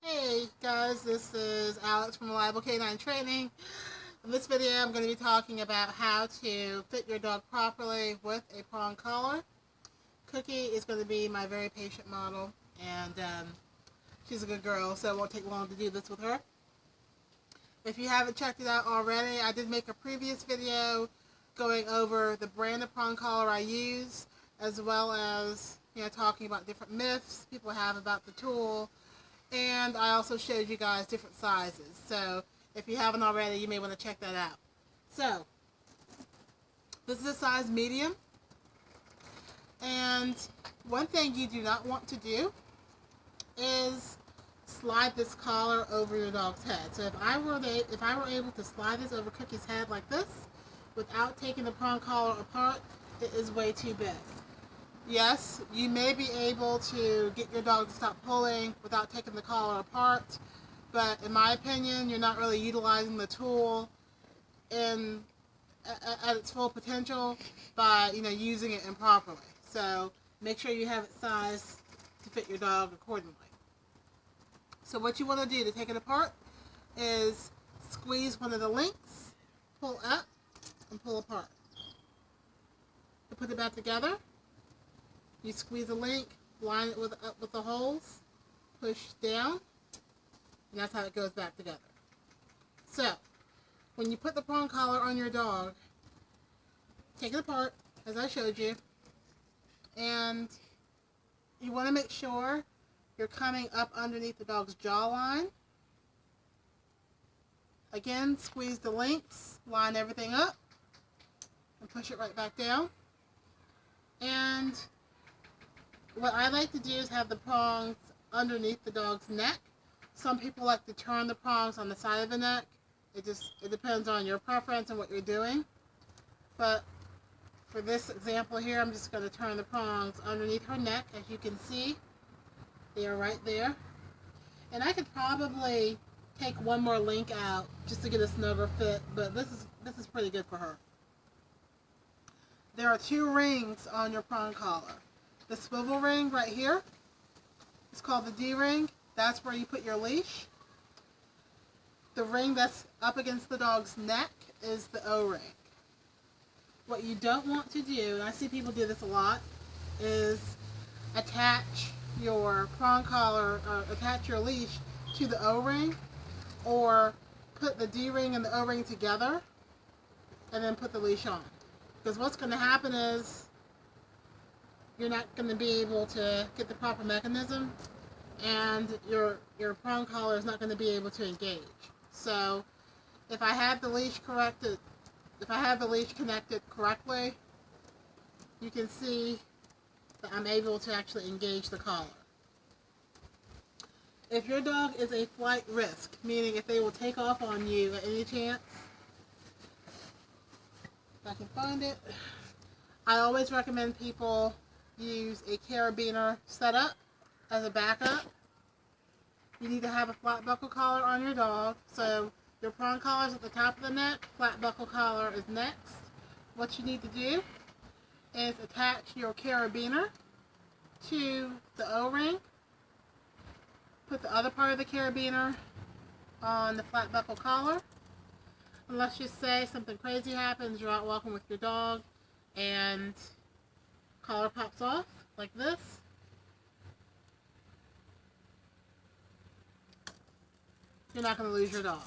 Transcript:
Hey guys, this is Alex from Reliable K9 Training. In this video I'm going to be talking about how to fit your dog properly with a prong collar. Cookie is going to be my very patient model, and she's a good girl, so it won't take long to do this with her. If you haven't checked it out already, I did make a previous video going over the brand of prong collar I use, as well as talking about different myths people have about the tool. And I also showed you guys different sizes. So if you haven't already, you may want to check that out. So this is a size medium. And one thing you do not want to do is slide this collar over your dog's head. So if I were able to slide this over Cookie's head like this without taking the prong collar apart, it is way too big. Yes, you may be able to get your dog to stop pulling without taking the collar apart, but in my opinion, you're not really utilizing the tool at its full potential by using it improperly. So make sure you have it sized to fit your dog accordingly. So what you want to do to take it apart is squeeze one of the links, pull up, and pull apart. To put it back together, you squeeze a link, line it up with the holes, push down, and that's how it goes back together. So, when you put the prong collar on your dog, take it apart, as I showed you, and you want to make sure you're coming up underneath the dog's jawline. Again, squeeze the links, line everything up, and push it right back down. And what I like to do is have the prongs underneath the dog's neck. Some people like to turn the prongs on the side of the neck. It depends on your preference and what you're doing. But for this example here, I'm just going to turn the prongs underneath her neck. As you can see, they are right there. And I could probably take one more link out just to get a snugger fit, but this is pretty good for her. There are two rings on your prong collar. The swivel ring right here is called the D ring. That's where you put your leash. The ring that's up against the dog's neck is the O ring. What you don't want to do, and I see people do this a lot, is attach your prong collar, attach your leash to the O ring, or put the D ring and the O ring together and then put the leash on. Because what's going to happen is you're not going to be able to get the proper mechanism, and your prong collar is not going to be able to engage. So if I have the leash connected correctly, you can see that I'm able to actually engage the collar. If your dog is a flight risk, meaning if they will take off on you at any chance, if I can find it, I always recommend people use a carabiner setup as a backup. You need to have a flat buckle collar on your dog. So your prong collar is at the top of the neck, flat buckle collar is next. What you need to do is attach your carabiner to the O-ring. Put the other part of the carabiner on the flat buckle collar. And let's just say something crazy happens, you're out walking with your dog and collar pops off like this. You're not going to lose your dog.